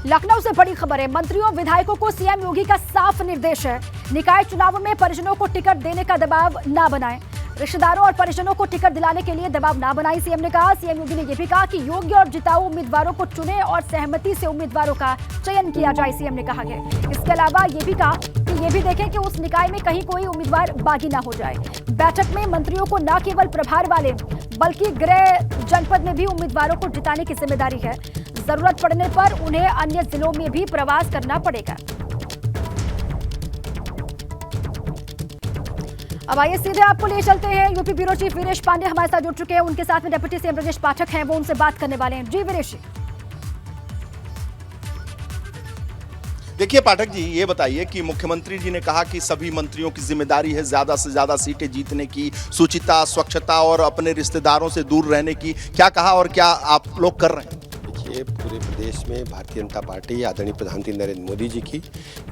लखनऊ से बड़ी खबर है। मंत्रियों विधायकों को सीएम योगी का साफ निर्देश है, निकाय चुनाव में परिजनों को टिकट देने का दबाव ना बनाएं। रिश्तेदारों और परिजनों को टिकट दिलाने के लिए दबाव ना बनाएं, सीएम ने कहा। सीएम योगी ने यह भी कहा कि योग्य और जिताऊ उम्मीदवारों को चुने और सहमति से उम्मीदवारों का चयन किया जाए, सीएम ने कहा है। इसके अलावा ये भी कहा कि ये भी देखें कि उस निकाय में कहीं कोई उम्मीदवार बागी ना हो जाए। बैठक में मंत्रियों को न केवल प्रभार वाले बल्कि गृह जनपद में भी उम्मीदवारों को जिताने की जिम्मेदारी है। जरूरत पड़ने पर उन्हें अन्य जिलों में भी प्रवास करना पड़ेगा। अब आइए सीधे आपको ले चलते हैं। UP bureau chief Viresh Pande हमारे साथ जुड़ चुके हैं, उनके साथ में डिप्टी सीएम ब्रजेश पाठक हैं, वो उनसे बात करने वाले हैं। जी वीरेश जी। देखिए पाठक जी, ये बताइए कि मुख्यमंत्री जी ने कहा कि सभी मंत्रियों की जिम्मेदारी है ज्यादा से ज्यादा सीटें जीतने की, शुचिता, स्वच्छता और अपने रिश्तेदारों से दूर रहने की। क्या कहा और क्या आप लोग कर रहे हैं? देखिए, पूरे प्रदेश में भारतीय जनता पार्टी आदरणीय प्रधानमंत्री नरेंद्र मोदी जी की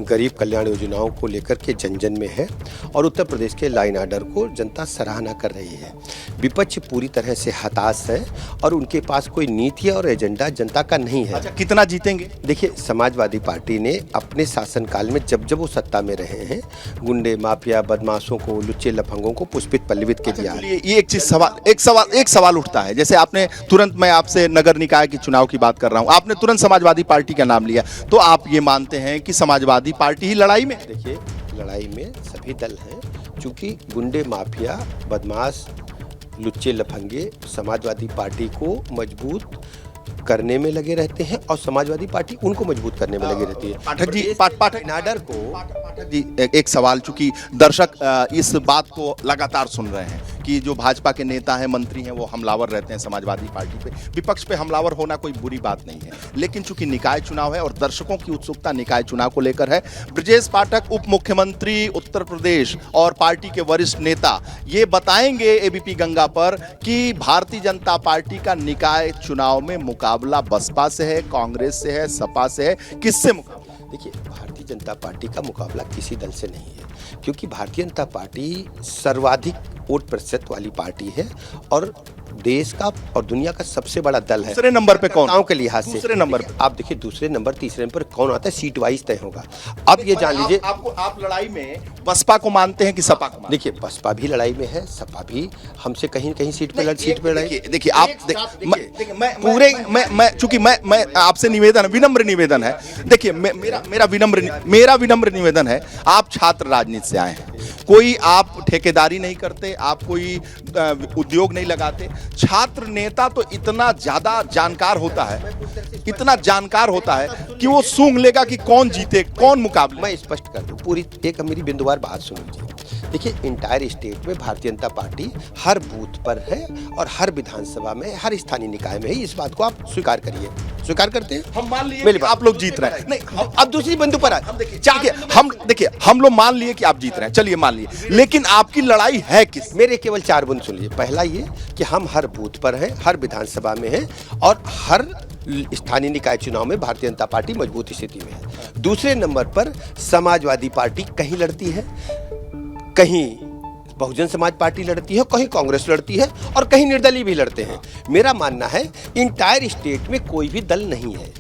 गरीब कल्याण योजनाओं को लेकर के जन जन में है और उत्तर प्रदेश के लाइन आर्डर को जनता सराहना कर रही है। विपक्ष पूरी तरह से हताश है और उनके पास कोई नीति और एजेंडा जनता का नहीं है। अच्छा, कितना जीतेंगे? देखिए, समाजवादी पार्टी ने अपने शासनकाल में जब जब वो सत्ता में रहे हैं, गुंडे, माफिया, बदमाशों को, लुच्चे लफंगों को पुष्पित पल्लवित के दिया। ये एक सवाल उठता है। जैसे आपने तुरंत, मैं आपसे नगर निकाय के चुनाव की बात कर रहा हूं, आपने तुरंत समाजवादी पार्टी का नाम लिया, तो आप ये मानते हैं कि समाजवादी पार्टी ही लड़ाई में? देखिए, लड़ाई में सभी दल हैं, क्योंकि गुंडे, माफिया, बदमाश, लुच्चे लफंगे समाजवादी पार्टी को मजबूत करने में लगे रहते हैं और समाजवादी पार्टी उनको मजबूत करने में लगी रहती है। पाठक जी, पाठक जी, एक सवाल, चूंकि दर्शक इस बात को लगातार सुन रहे हैं कि जो भाजपा के नेता हैं, मंत्री हैं, वो हमलावर रहते हैं समाजवादी पार्टी पे। विपक्ष पे हमलावर होना कोई बुरी बात नहीं है, लेकिन चूंकि निकाय चुनाव है और दर्शकों की उत्सुकता निकाय चुनाव को लेकर है, ब्रजेश पाठक उप मुख्यमंत्री उत्तर प्रदेश और पार्टी के वरिष्ठ नेता ये बताएंगे एबीपी गंगा पर कि भारतीय जनता पार्टी का निकाय चुनाव में मुकाबला बसपा से है, कांग्रेस से है, सपा से है, किससे मुकाबला? देखिए, भारतीय जनता पार्टी का मुकाबला किसी दल से नहीं है, क्योंकि भारतीय जनता पार्टी सर्वाधिक वोट प्रतिशत वाली पार्टी है और देश का और दुनिया का सबसे बड़ा दल है। दूसरे नंबर पे कौन? के लिहाज से दूसरे नंबर पे आप देखिए, दूसरे नंबर, तीसरे नंबर कौन आता है, सीट वाइज तय होगा। अब ये जान लीजिए, आप लड़ाई में बसपा को मानते हैं कि सपा को? देखिए, बसपा भी लड़ाई में है, सपा भी हमसे कहीं न कहीं सीट पे लड़ाई। देखिए आप चूंकि मैं आपसे विनम्र निवेदन है। देखिए, मेरा विनम्र निवेदन है, आप छात्र राजनीति से आए हैं, कोई आप ठेकेदारी नहीं करते, आप कोई उद्योग नहीं लगाते। छात्र नेता तो इतना ज्यादा जानकार होता है कि वो सूंघ लेगा कि कौन जीते, कौन मुकाबले। मैं स्पष्ट कर दूं, पूरी एक मेरी बिंदुवार बात सुन लीजिए। देखिए, इंटायर स्टेट में भारतीय जनता पार्टी हर बूथ पर है और हर विधानसभा में, हर स्थानीय निकाय में है। इस बात को आप स्वीकार करिए। स्वीकार करते हैं? हम मान लिए आप लोग जीत रहे हैं। नहीं, अब दूसरी बिंदु पर हम लोग मान लिए कि आप जीत रहे हैं, चलिए मान लिए, लेकिन आपकी लड़ाई है किस? मेरे केवल 4 बिंदु सुन लीजिए। पहला ये कि हम हर बूथ पर हैं, हर विधानसभा में हैं और हर स्थानीय निकाय चुनाव में भारतीय जनता पार्टी मजबूत स्थिति में है। दूसरे नंबर पर समाजवादी पार्टी कहीं लड़ती है, कहीं बहुजन समाज पार्टी लड़ती है, कहीं कांग्रेस लड़ती है और कहीं निर्दलीय भी लड़ते हैं। मेरा मानना है, इंटायर स्टेट में कोई भी दल नहीं है,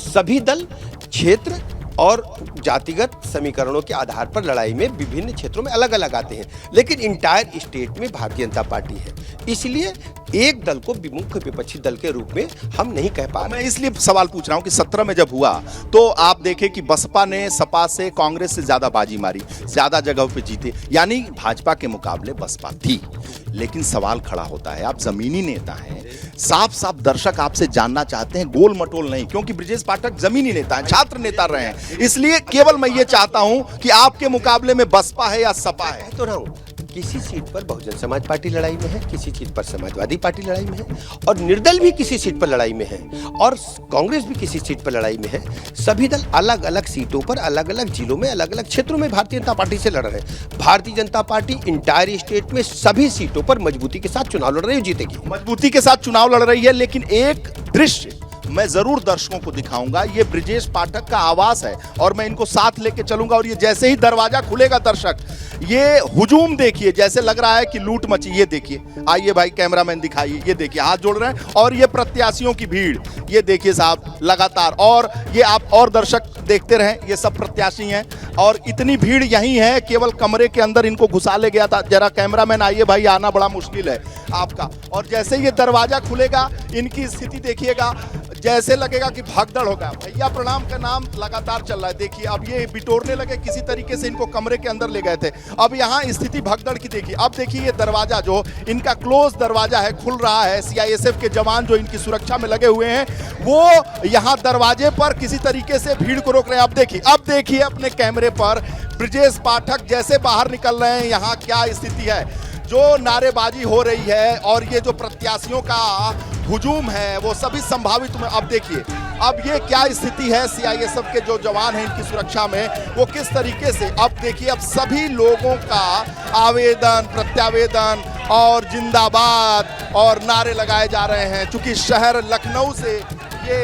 सभी दल क्षेत्र और जातिगत समीकरणों के आधार पर लड़ाई में विभिन्न क्षेत्रों में अलग अलग आते हैं, लेकिन इंटायर स्टेट में भारतीय जनता पार्टी है। इसलिए एक दल को मुख्य विपक्षी दल के रूप में हम नहीं कह पा रहे। मैं इसलिए सवाल पूछ रहा हूं कि 17 में जब हुआ तो आप देखें कि बसपा ने सपा से, कांग्रेस से ज्यादा बाजी मारी, ज्यादा जगह पे जीते, यानी भाजपा के मुकाबले बसपा थी। लेकिन सवाल खड़ा होता है, आप जमीनी नेता हैं, साफ साफ दर्शक आपसे जानना चाहते हैं, गोल मटोल नहीं, क्योंकि ब्रजेश पाठक जमीनी नेता हैं, छात्र नेता रहे हैं, इसलिए केवल मैं ये चाहता हूं कि आपके मुकाबले में बसपा है या सपा है? तो रहा हूं, किसी सीट पर बहुजन समाज पार्टी लड़ाई में है, किसी सीट पर समाजवादी पार्टी लड़ाई में है और निर्दल भी किसी सीट पर लड़ाई में है और कांग्रेस भी किसी सीट पर लड़ाई में है। सभी दल अलग अलग सीटों पर, अलग अलग जिलों में, अलग अलग क्षेत्रों में भारतीय जनता पार्टी से लड़ रहे हैं। Bharatiya Janata party entire state में सभी सीटों पर मजबूती के साथ चुनाव लड़ रही है, जीतेगी। मजबूती के साथ चुनाव लड़ रही है, लेकिन एक दृश्य मैं जरूर दर्शकों को दिखाऊंगा, ये ब्रजेश पाठक का आवास है और मैं इनको साथ लेके चलूंगा और ये जैसे ही दरवाजा खुलेगा दर्शक, ये हुजूम देखिए, जैसे लग रहा है कि लूट मची। ये देखिए, आइए भाई कैमरामैन दिखाइए, ये देखिए हाथ जोड़ रहे हैं और ये प्रत्याशियों की भीड़, ये देखिए साहब लगातार। और ये आप और दर्शक देखते रहें, ये सब प्रत्याशी हैं और इतनी भीड़ यहीं है, केवल कमरे के अंदर इनको घुसा ले गया था। जरा कैमरामैन आइए भाई, आना बड़ा मुश्किल है आपका। और जैसे ये दरवाजा खुलेगा, इनकी स्थिति देखिएगा, जैसे लगेगा कि भगदड़ होगा। भैया प्रणाम का नाम लगातार चल रहा है। देखिए अब ये बिटोरने लगे, किसी तरीके से इनको कमरे के अंदर ले गए थे। अब यहाँ स्थिति भगदड़ की देखिए। अब देखिए ये दरवाजा जो इनका क्लोज दरवाजा है खुल रहा है। सीआईएसएफ के जवान जो इनकी सुरक्षा में लगे हुए हैं वो यहाँ दरवाजे पर किसी तरीके से भीड़ को रोक रहे हैं। अब देखिए अपने कैमरे पर ब्रजेश पाठक जैसे बाहर निकल रहे हैं। यहाँ क्या स्थिति है, जो नारेबाजी हो रही है और ये जो प्रत्याशियों का हुजूम है वो सभी संभावित में। अब देखिए अब ये क्या स्थिति है, सीआईएसएफ के जो जवान हैं इनकी सुरक्षा में वो किस तरीके से। अब देखिए अब सभी लोगों का आवेदन प्रत्यावेदन और जिंदाबाद और नारे लगाए जा रहे हैं। चूंकि शहर लखनऊ से ये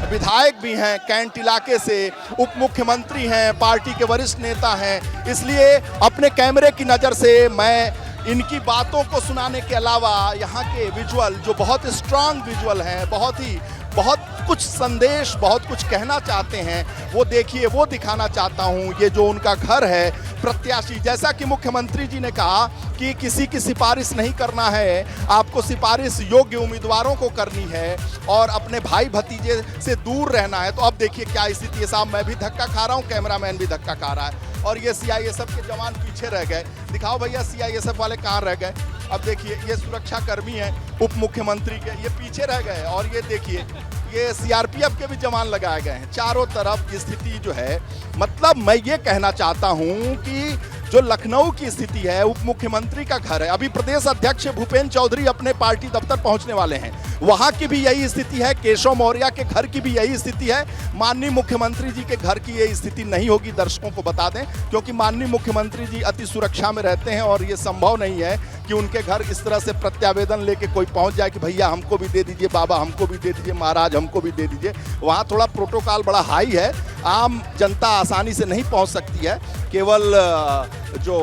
विधायक भी हैं, कैंट इलाके से उप मुख्यमंत्री हैं, पार्टी के वरिष्ठ नेता हैं, इसलिए अपने कैमरे की नज़र से मैं इनकी बातों को सुनाने के अलावा यहाँ के विजुअल जो बहुत स्ट्रांग विजुअल हैं, बहुत कुछ संदेश, बहुत कुछ कहना चाहते हैं, वो देखिए, वो दिखाना चाहता हूँ। ये जो उनका घर है प्रत्याशी, जैसा कि मुख्यमंत्री जी ने कहा कि किसी की सिफारिश नहीं करना है, आपको सिफारिश योग्य उम्मीदवारों को करनी है और अपने भाई भतीजे से दूर रहना है। तो अब देखिए क्या स्थिति है साहब, मैं भी धक्का खा रहा हूँ, कैमरामैन भी धक्का खा रहा है और ये सीआईएसएफ के जवान पीछे रह गए। दिखाओ भैया सीआईएसएफ वाले कहाँ रह गए। अब देखिए ये सुरक्षा कर्मी हैं उप मुख्यमंत्री के, ये पीछे रह गए और ये देखिए ये सीआरपीएफ के भी जवान लगाए गए हैं। चारों तरफ स्थिति जो है, मतलब मैं ये कहना चाहता हूँ कि जो लखनऊ की स्थिति है, उप मुख्यमंत्री का घर है, अभी प्रदेश अध्यक्ष भूपेंद्र चौधरी अपने पार्टी दफ्तर पहुंचने वाले हैं, वहां की भी यही स्थिति है। केशव मौर्य के घर की भी यही स्थिति है। माननीय मुख्यमंत्री जी के घर की ये स्थिति नहीं होगी, दर्शकों को बता दें, क्योंकि माननीय मुख्यमंत्री जी अति सुरक्षा में रहते हैं और ये संभव नहीं है कि उनके घर इस तरह से प्रत्यावेदन लेके कोई पहुंच जाए कि भैया हमको भी दे दीजिए, बाबा हमको भी दे दीजिए, महाराज हमको भी दे दीजिए। वहाँ थोड़ा प्रोटोकॉल बड़ा हाई है, आम जनता आसानी से नहीं पहुंच सकती है, केवल जो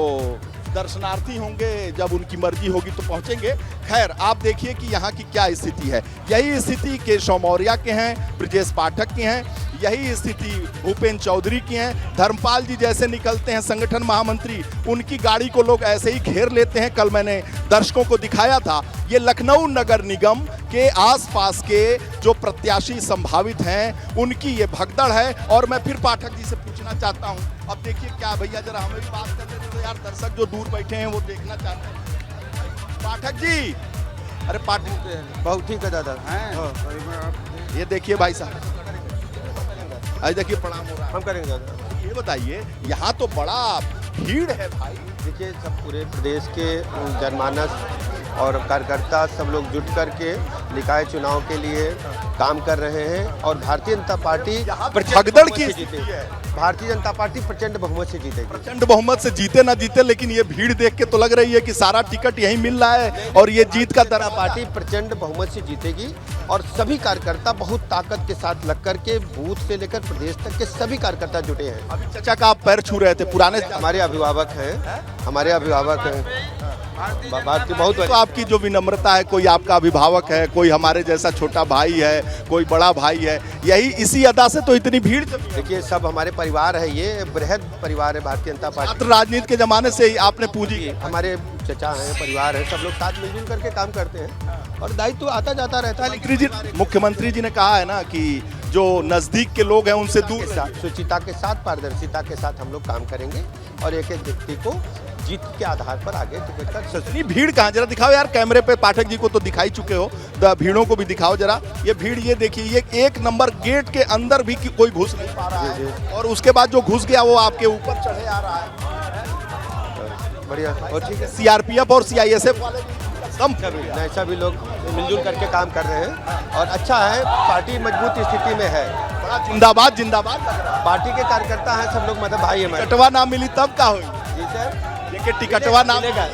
दर्शनार्थी होंगे जब उनकी मर्जी होगी तो पहुंचेंगे। खैर आप देखिए कि यहाँ की क्या स्थिति है। यही स्थिति केशव मौर्य के हैं, ब्रजेश पाठक के हैं, यही स्थिति भूपेंद्र चौधरी की हैं। धर्मपाल जी जैसे निकलते हैं संगठन महामंत्री, उनकी गाड़ी को लोग ऐसे ही घेर लेते हैं। कल मैंने दर्शकों को दिखाया था। ये लखनऊ नगर निगम के आसपास के जो प्रत्याशी संभावित हैं उनकी ये भगदड़ है। और मैं फिर पाठक जी से पूछना चाहता हूँ, अब देखिए क्या भैया जरा हमें भी बात कर लेते तो यार दर्शक जो दूर बैठे हैं वो देखना चाहते हैं। पाठक जी, अरे पाठक बहुत ठीक है दादा। ये देखिए भाई साहब, आज देखिए प्रणाम हो रहा है। हम करेंगे दादा। ये बताइए यहाँ तो बड़ा भीड़ है भाई। देखिए सब पूरे प्रदेश के जनमानस और कार्यकर्ता सब लोग जुट करके निकाय चुनाव के लिए काम कर रहे हैं और भारतीय जनता पार्टी भगदड़ की स्थिति है। भारतीय जनता पार्टी प्रचंड बहुमत से जीतेगी। प्रचंड बहुमत से जीते ना जीते, लेकिन ये भीड़ देख के तो लग रही है कि सारा टिकट यहीं मिल रहा है और ये जीत का दर पार्टी प्रचंड बहुमत से जीतेगी और सभी कार्यकर्ता बहुत ताकत के साथ लग करके बूथ से लेकर प्रदेश तक के सभी कार्यकर्ता जुटे हैं। अभी चचा का आप पैर छू रहे थे, पुराने हमारे अभिभावक हैं, हमारे अभिभावक हैं। बहुत तो आपकी जो विनम्रता है, कोई आपका अभिभावक है, कोई हमारे जैसा छोटा भाई है, कोई बड़ा भाई है, यही इसी अदा से तो इतनी भीड़। देखिए सब हमारे परिवार है, ये बृहद परिवार है भारतीय जनता पार्टी। राजनीति के जमाने से ही आपने पूजी। हमारे चचा हैं, परिवार है, सब लोग साथ मिलजुल करके काम करते हैं और दायित्व तो आता जाता रहता है। मुख्यमंत्री जी ने कहा है ना कि जो नजदीक के लोग हैं उनसे दूर, शुचिता के साथ, पारदर्शिता के साथ हम लोग काम करेंगे और एक एक व्यक्ति को जीत के आधार पर आगे टिकट का। इतनी भीड़ कहाँ, जरा दिखाओ यार कैमरे पे। पाठक जी को तो दिखाई चुके हो, भीड़ों को भी दिखाओ जरा। ये भीड़ ये देखिए, ये एक नंबर गेट के अंदर भी कोई घुस नहीं पा रहा है और उसके बाद जो घुस गया वो आपके ऊपर चढ़े आ रहा है। बढ़िया और ठीक है। सीआरपीएफ और सीआईएसएफ वाले सभी लोग मिलजुल करके काम कर रहे हैं और अच्छा है, पार्टी मजबूत स्थिति में है। बड़ा जिंदाबाद जिंदाबाद। पार्टी के कार्यकर्ता हैं सब लोग, मतलब भाई हमारे। टिकटवा ना मिली तब का हुई जी सर, ये टिकटवा ना मिलेगा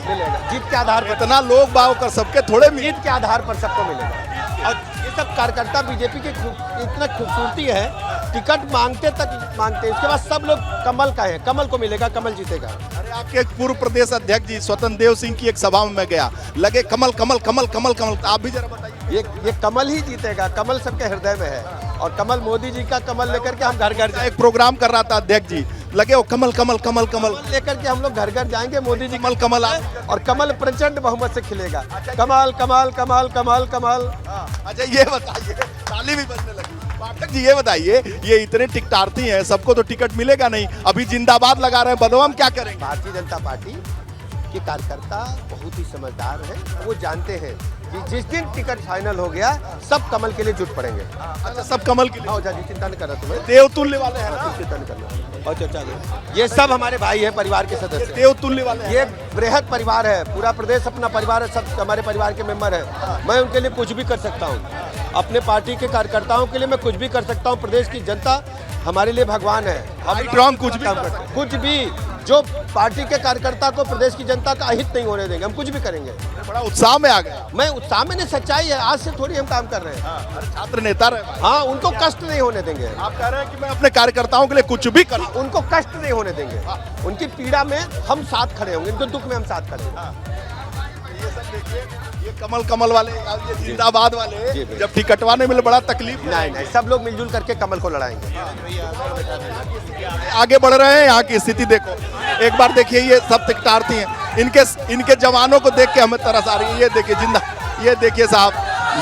जीत के आधार पर। इतना लोग बाव कर सबके थोड़े जीत के आधार पर सबको मिलेगा और ये सब कार्यकर्ता बीजेपी की इतना खूबसूरती है टिकट मांगते तक मांगते, इसके बाद सब लोग कमल का है, कमल को मिलेगा, कमल जीतेगा। अरे आपके एक पूर्व प्रदेश अध्यक्ष जी स्वतंत्र देव सिंह की एक सभा में मैं गया, लगे कमल कमल कमल कमल कमल। आप भी जरा बताइए। ये कमल ही जीतेगा, कमल सबके हृदय में है, और कमल मोदी जी का कमल लेकर के हम घर घर जाएंगे। एक प्रोग्राम कर रहा था अध्यक्ष जी, लगे वो कमल कमल कमल कमल लेकर के हम लोग घर घर जाएंगे, मोदी जी कमल कमल और कमल प्रचंड बहुमत से खिलेगा। कमल कमल कमल कमल कमल। अच्छा ये बताइए, ताली भी बजने लगी। पाठक जी ये बताइए, ये इतने टिकटार्थी हैं, सबको तो टिकट मिलेगा नहीं, अभी जिंदाबाद लगा रहे हैं, बताओ हम क्या करेंगे। भारतीय जनता पार्टी के कार्यकर्ता बहुत ही समझदार हैं, वो जानते हैं कि जिस दिन टिकट फाइनल हो गया सब कमल के लिए जुट पड़ेंगे। अच्छा सब कमल के लिए, आओ जाजी, चिंता नहीं करना तुम्हें, देवतुल्य वाले हैं ना, चिंता नहीं करना। और चर्चा नहीं, ये सब हमारे भाई हैं, परिवार के सदस्य हैं। देवतुल्य वाले हैं। ये बृहद परिवार है, पूरा प्रदेश अपना परिवार है, सब हमारे परिवार के मेंबर हैं। मैं उनके लिए कुछ भी कर सकता हूँ, अपने पार्टी के कार्यकर्ताओं के लिए मैं कुछ भी कर सकता हूँ। प्रदेश की जनता हमारे लिए भगवान है, हम स्ट्रॉन्ग कुछ भी काम करते हैं, कुछ भी जो पार्टी के कार्यकर्ता को प्रदेश की जनता का अहित नहीं होने देंगे, हम कुछ भी करेंगे। बड़ा उत्साह में आ गए। मैं उत्साह में नहीं, सच्चाई है, आज से थोड़ी हम काम कर रहे हैं। छात्र नेता रहे भाई। हाँ, उनको कष्ट नहीं होने देंगे, आप कह रहे हैं कि मैं अपने कार्यकर्ताओं के लिए कुछ भी करूं। उनको कष्ट नहीं होने देंगे, उनकी पीड़ा में हम साथ खड़े होंगे, उनके दुख में हम साथ खड़े होंगे। ये सब देखिए, ये कमल कमल वाले, ये जिंदाबाद वाले, जी, जब टिकटवा नहीं मिले बड़ा तकलीफ। नहीं, सब लोग मिलजुल करके कमल को लड़ाएंगे। आगे बढ़ रहे हैं, यहाँ की स्थिति देखो एक बार देखिए, ये सब टिकटार्थी हैं, इनके जवानों को देख के हमें तरस आ रही है। ये देखिए ये देखिए साहब,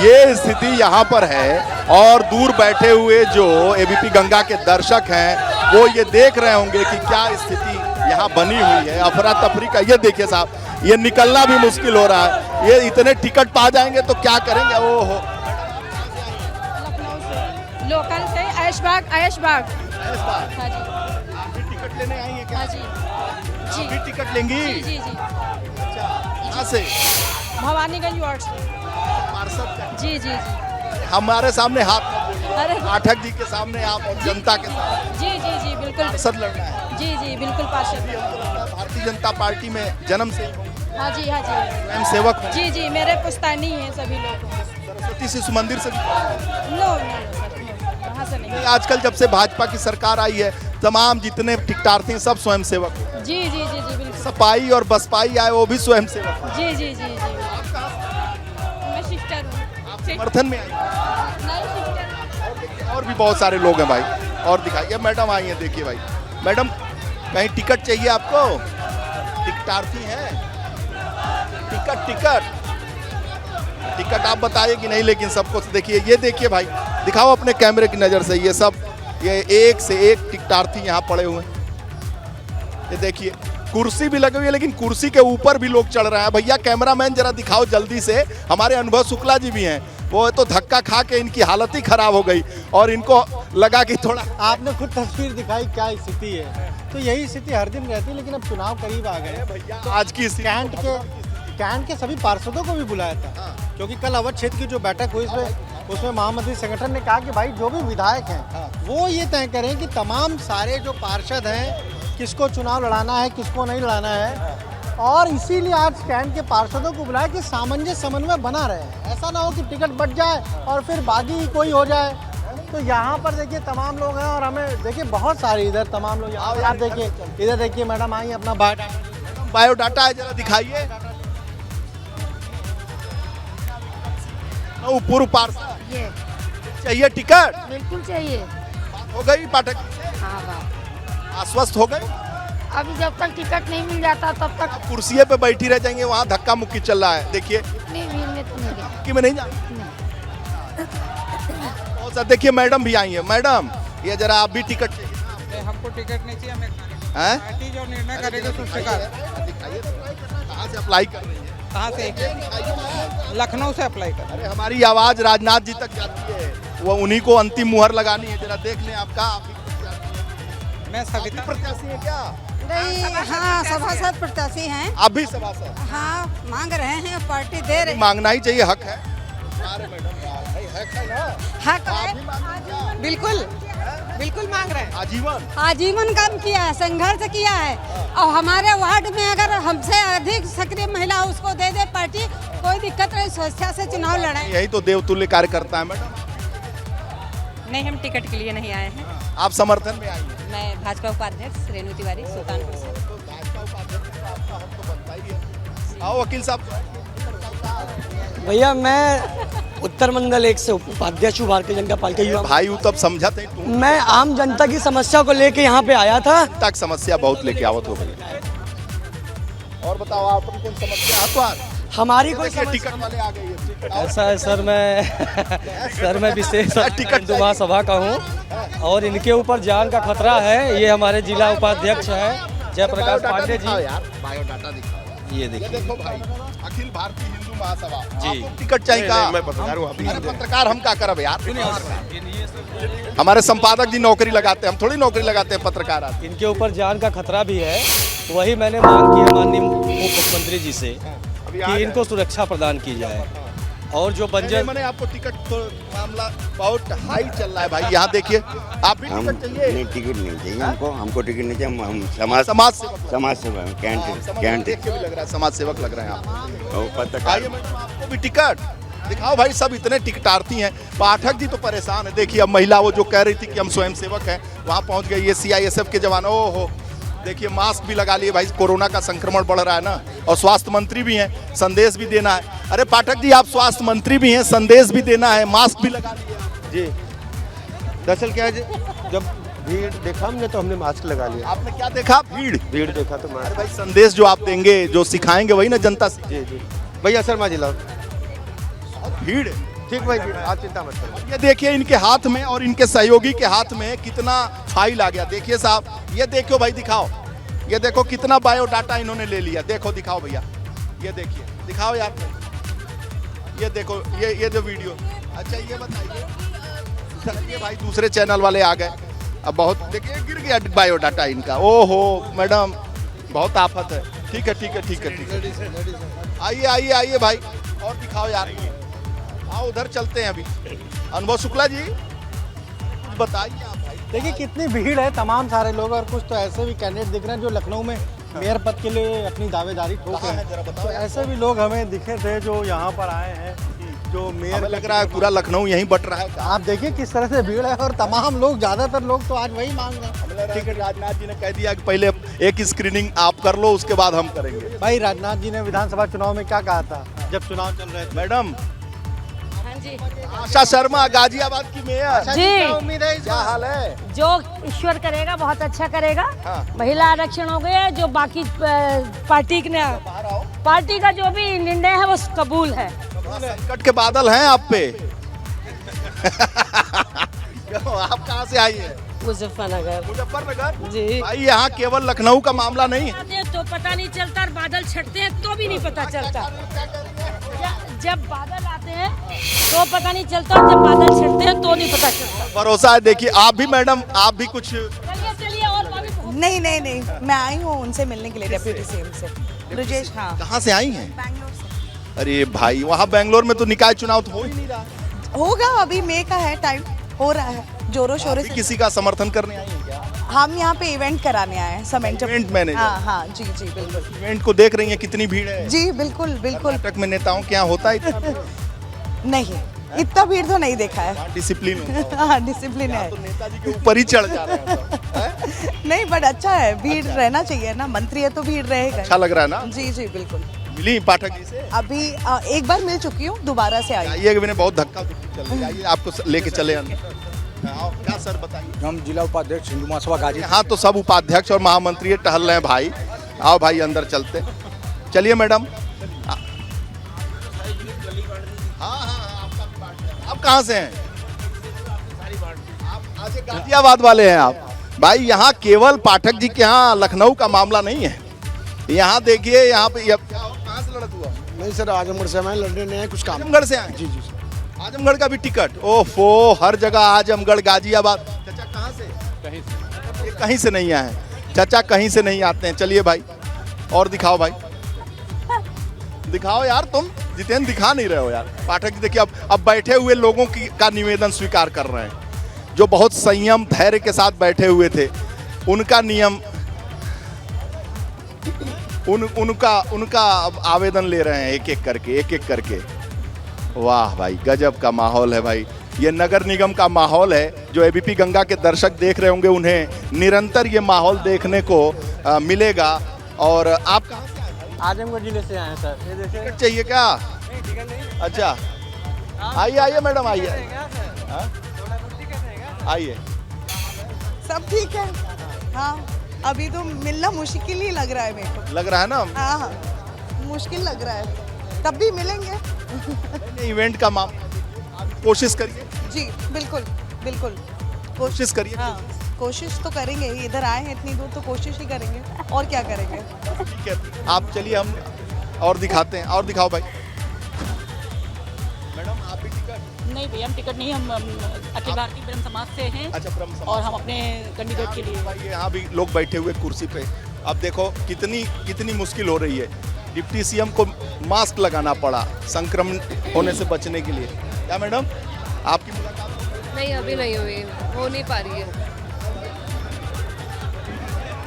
ये स्थिति यहाँ पर है, और दूर बैठे हुए जो एबीपी गंगा के दर्शक हैं वो ये देख रहे होंगे कि क्या स्थिति यहाँ बनी हुई है, अफरा तफरी का। ये देखिए साहब, ये निकलना भी मुश्किल हो रहा है, ये इतने टिकट पा जाएंगे तो क्या करेंगे। ओहो, लोकल से ऐशबाग। हाँ जी, आप भी टिकट लेने आई हैं क्या? हाँ जी, जी भी टिकट लेंगी? जी जी जी, कहाँ से? भवानीगंज वार्ड से। पार्षद का? जी जी जी, हमारे सामने हाथ मत बोलिए। अरे पाठक जी के सामने आप और जनता के सामने जी जी जी बिल्कुल, पार्षद लड़ना है। जी जी बिल्कुल पार्षद। भारतीय जनता पार्टी में जन्म से ही हाँ जी हाँ जी, स्वयं सेवक हूँ। जी जी, मेरे पुश्तैनी हैं सभी लोग। सरस्वती शिशु मंदिर से भी। नो सर, वहाँ से नहीं। आजकल जब से भाजपा की सरकार आई है, तमाम जितने टिकटार्थी हैं सब स्वयं सेवक हैं। जी जी जी जी बिल्कुल। सपाई और बसपाई आए वो भी स्वयं सेवक हैं। जी जी जी जी, मैं सिस्टर हूँ। समर्थन में आई नहीं सिस्टर। और भी बहुत सारे लोग हैं भाई। और दिखाइए, मैडम आई हैं, देखिए भाई। मैडम कहीं टिकट चाहिए आपको? टिकटार्थी हैं? टिकट आप बताइए कि नहीं, लेकिन सबको देखिए, ये देखिए भाई, दिखाओ अपने कैमरे की नज़र से, ये सब ये एक से एक टिकटार्थी यहाँ पड़े हुए हैं। ये देखिए, कुर्सी भी लगी हुई है, लेकिन कुर्सी के ऊपर भी लोग चढ़ रहे हैं। भैया कैमरामैन जरा दिखाओ जल्दी से, हमारे अनुभव शुक्ला जी भी हैं, वो तो धक्का खा के इनकी हालत ही खराब हो गई, और इनको लगा कि थोड़ा। आपने खुद तस्वीर दिखाई क्या स्थिति है, तो यही स्थिति हर दिन रहती है, लेकिन अब चुनाव करीब आ गए भैया आज की स्थिति- कैंट के सभी पार्षदों को भी बुलाया था, क्योंकि कल अवध क्षेत्र की जो बैठक हुई उसमें महामंत्री संगठन ने कहा कि भाई जो भी विधायक हैं वो ये तय करें कि तमाम सारे जो पार्षद हैं किसको चुनाव लड़ाना है, किसको नहीं लड़ाना है, और इसीलिए आज कैंट के पार्षदों को बुलाया कि सामंजस्य समन्वय बना रहे। ऐसा ना हो कि टिकट बच जाए और फिर बागी कोई हो जाए। तो यहाँ पर देखिए तमाम लोग हैं, और हमें देखिए बहुत सारे इधर तमाम लोग, आप देखिए इधर देखिए, मैडम आई अपना बायोडाटा है, जरा दिखाइए। पूर्व पार्षद ये चाहिए टिकट? बिल्कुल चाहिए। हो गई पाठक? हाँ बात, आश्वस्त हो गए? अभी जब तक टिकट नहीं मिल जाता तब तक कुर्सिये पे बैठी रह जाएंगे, वहाँ धक्का मुक्की चल रहा है। देखिए नहीं मिलने तो नहीं गया। कि मैं नहीं जाना। और सर देखिए, मैडम भी आई है। मैडम ये जरा आप भी टिकट चाहिए? हमको टिकट नहीं चाहिए, हमें हैं? पार्टी जो निर्णय करेगी उससे कर। कहाँ से अप्लाई कर रही है? कहाँ से? लखनऊ से अप्लाई कर। अरे हमारी आवाज राजनाथ जी तक जाती है, वो उन्हीं को अंतिम मुहर लगानी है। जरा देख लें आपका। आप भी मैं सविता प्रत्याशी है क्या? नहीं, हाँ सभासद प्रत्याशी हैं। आप भी सभासद? हाँ मांग रहे हैं, पार्टी दे रही। मांगना ही चाहिए, हक है। अरे मैडम यार, भाई हक है ना? हक आप है, भी मांगिए। बिल्कुल बिल्कुल मांग रहे हैं। आजीवन आजीवन काम किया है, संघर्ष किया है, और हमारे वार्ड में अगर हमसे अधिक सक्रिय महिला उसको दे दे पार्टी, कोई दिक्कत नहीं, स्वेच्छा से चुनाव लड़ाए। यही तो देवतुल्य कार्यकर्ता है मैडम। नहीं, हम टिकट के लिए नहीं आए हैं। आप समर्थन में आई हैं। मैं भाजपा उपाध्यक्ष रेणु तिवारी सुल्तानपुर से। तो भाजपा उपाध्यक्ष का आपका हक तो बनता ही है। आओ वकील साहब। भैया मैं उत्तर मंडल 1 से उपाध्यक्ष हूँ भारतीय जनता पार्टी युवा। भाई हूँ तब समझा थे तुम। मैं आम जनता की समस्या को लेके यहाँ पे आया था। तक समस्या बहुत लेके आवत हो भैया। और बताओ आप कौन समस्या आपका? हमारी कोई देखिए, टिकट वाले आ गए हैं। ऐसा है सर, मैं विशेष हिंदू महासभा का हूँ और इनके ऊपर जान का खतरा है। ये हमारे जिला उपाध्यक्ष है जयप्रकाश पांडे जी। बायोडाटा दिखाओ। ये देखो भाई, अखिल भारतीय हिंदू महासभा जी। आपको टिकट चाहिए का? मैं पत्रकार हूँ। अरे पत्रकार हम क्या करब यार? हमारे संपादक जी नौकरी लगाते हैं, हम थोड़ी नौकरी लगाते हैं पत्रकार आदमी। इनके ऊपर जान का खतरा भी है। वही मैंने मांग की है माननीय मुख्यमंत्री जी से कि इनको सुरक्षा प्रदान की जाए। और जो बंजर मैंने आपको टिकट तो मामला बहुत हाई चल रहा है भाई। यहाँ देखिए, आप भी टिकट चाहिए? नहीं, टिकट नहीं चाहिए हमको टिकट नहीं चाहिए। हम समाज सेवक कैंट देख के भी लग रहा है समाज सेवक लग रहे हैं आप। पत्रकार। आइए मैडम, आपको भी टिकट दिखाओ भाई। सब इतने टिकटार्थी हैं। पाठक जी तो परेशान है। देखिए अब महिला वो जो कह रही थी कि हम स्वयं सेवक हैं, वहाँ पहुँच गए। ये CISF के जवान, ओहो देखिए मास्क भी लगा लिए भाई। कोरोना का संक्रमण बढ़ रहा है ना, और स्वास्थ्य मंत्री भी हैं, संदेश भी देना है। अरे पाठक जी आप स्वास्थ्य मंत्री भी हैं, संदेश भी देना है, मास्क भी लगा लिए जी। दरअसल क्या है जी, जब भीड़ देखा हमने तो हमने मास्क लगा लिया। आपने क्या देखा? भीड़ देखा तो मास्क। अरे भाई संदेश जो आप देंगे, जो सिखाएंगे वही ना जनता से। जी जी भैया शर्मा जी लाओ। भीड़ ठीक भाई, आप चिंता मत करो। ये देखिए इनके हाथ में और इनके सहयोगी के हाथ में कितना फाइल आ गया। देखिए साहब, ये देखो भाई, दिखाओ। ये देखो कितना बायोडाटा इन्होंने ले लिया। देखो दिखाओ भैया, ये देखिए, दिखाओ यार। ये देखो, ये जो वीडियो। अच्छा ये बताइए, ये भाई दूसरे चैनल वाले आ गए। अब बहुत देखिए गिर गया बायोडाटा इनका। ओहो मैडम, बहुत आफत है। ठीक है ठीक है ठीक है ठीक है। आइए आइए आइए भाई, और दिखाओ यार। हाँ उधर चलते हैं अभी। अनुभव शुक्ला जी कुछ बताइए आप भाई। देखिए कितनी भीड़ है, तमाम सारे लोग, और कुछ तो ऐसे भी कैंडिडेट दिख रहे हैं जो लखनऊ में मेयर पद के लिए अपनी दावेदारी ठोक रहे हैं। तो ऐसे भी लोग हमें दिखे थे जो यहाँ पर आए हैं, जो मेयर लग रहा है पूरा लखनऊ यहीं बट रहा है। आप देखिए किस तरह से भीड़ है, और तमाम लोग, ज्यादातर लोग तो आज वही मांग रहे हैं। ठीक है, राजनाथ जी ने कह दिया कि पहले एक स्क्रीनिंग आप कर लो, उसके बाद हम करेंगे। भाई राजनाथ जी ने विधानसभा चुनाव में क्या कहा था जब चुनाव चल रहे थे? मैडम आशा शर्मा गाजियाबाद की मेयर जी, उम्मीद है क्या हाल है? जो ईश्वर करेगा बहुत अच्छा करेगा। हाँ। महिला आरक्षण हो गया, जो बाकी पार्टी का जो भी निर्णय है वो कबूल है। संकट के बादल हैं आप पे। क्यों, आप कहाँ से आई है? मुजफ्फरनगर मुजफ्फरनगर जी। भाई यहाँ केवल लखनऊ का मामला नहीं है। तो पता नहीं चलता, और बादल छटते हैं तो भी नहीं पता चलता। जब बादल आते हैं तो पता नहीं चलता, और जब बादल छटते हैं तो नहीं पता चलता। भरोसा है। देखिए आप भी मैडम, आप भी कुछ चलिए चलिए, और नहीं नहीं नहीं, मैं आई हूँ उनसे मिलने के लिए, डिप्टी सीएम से, ब्रजेश। हाँ, कहाँ से आई हैं? बैंगलोर से। अरे भाई वहाँ बैंगलोर में तो निकाय चुनाव तो हो ही नहीं रहा। होगा, अभी मई का है, टाइम हो रहा है जोरों शोरों से। किसी का समर्थन करने आई हैं क्या? हम यहाँ पे इवेंट कराने आए हैं, समेंट इवेंट मैनेजर। हाँ हाँ जी जी बिल्कुल। इवेंट को देख रही हैं कितनी भीड़ है? जी बिल्कुल बिल्कुल। कर्नाटक में नेताओं के यहाँ होता है इतना? नहीं, इतना भीड़ तो नहीं देखा है। डिसिप्लिन होता है। हाँ डिसिप्लिन है। तो नेताजी के ऊपर ही चढ़ जा रहे हैं सब, हैं? नहीं बट अच्छा है, भीड़ रहना चाहिए ना, मंत्री है तो भीड़ रहेगा। अच्छा लग रहा है ना? जी जी बिल्कुल। मिली पाठक जी से? अभी एक बार मिल चुकी हूँ, दोबारा से आई। आइए, मैंने बहुत धक्का चल रही है। आइए आपको लेके चले अंदर। आओ, क्या सर बताइए। हम जिला उपाध्यक्ष हिंदू महासभा गाजी। हाँ तो सब उपाध्यक्ष और महामंत्री टहल रहे हैं भाई। आओ भाई अंदर चलते। चलिए मैडम। आप कहाँ से हैं? आप आज गाजियाबाद वाले हैं आप? भाई यहाँ केवल पाठक जी के यहाँ लखनऊ का मामला नहीं है। यहाँ देखिए, यहाँ पे कहाँ से लड़त हुआ? नहीं सर, आजमगढ़ से हमें लड़ने नहीं है, कुछ काम। आजमगढ़ से आए? जी जी। आजमगढ़ का भी टिकट? ओफो, हर जगह आजमगढ़ गाजियाबाद। चाचा कहाँ से? कहीं से। ये कहीं से नहीं आए चाचा, कहीं से नहीं आते हैं। चलिए भाई, और दिखाओ भाई, दिखाओ यार। तुम जितेंद्र दिखा नहीं रहे हो यार। पाठक जी देखिए, अब बैठे हुए लोगों की का निवेदन स्वीकार कर रहे हैं, जो बहुत संयम धैर्य के साथ बैठे हुए थे। उनका नियम उनका आवेदन ले रहे हैं एक एक करके। वाह भाई, गजब का माहौल है भाई। ये नगर निगम का माहौल है। जो एबीपी गंगा के दर्शक देख रहे होंगे उन्हें निरंतर ये माहौल देखने को मिलेगा। और आप कहाँ से आए हैं? आजमगढ़ जिले से आए हैं सर। ये देखिए टिकट चाहिए क्या? अच्छा आइए आइए मैडम आइए आइए। सब ठीक है। हाँ अभी तो मिलना मुश्किल ही लग रहा है मेरे को। लग रहा है ना? हाँ हाँ मुश्किल लग रहा है, तब भी मिलेंगे। इवेंट का कोशिश करिए। जी बिल्कुल बिल्कुल कोशिश करिए। हाँ कोशिश तो करेंगे ही, इधर आए हैं इतनी दूर तो कोशिश ही करेंगे, और क्या करेंगे। ठीक है आप चलिए हम और दिखाते हैं। और दिखाओ भाई। मैडम आप भी टिकट? नहीं भैया हम टिकट नहीं, हम अखिल भारतीय ब्रह्म समाज से हैं। अच्छा ब्रह्म समाज। और हम अपने कैंडिडेट के लिए भाई यहाँ भी लोग बैठे हुए कुर्सी पे। अब देखो कितनी मुश्किल हो रही है। डिप्टी सीएम को मास्क लगाना पड़ा संक्रमण होने से बचने के लिए। क्या मैडम आपकी मुलाकात? नहीं अभी नहीं हुई, हो नहीं पा रही है,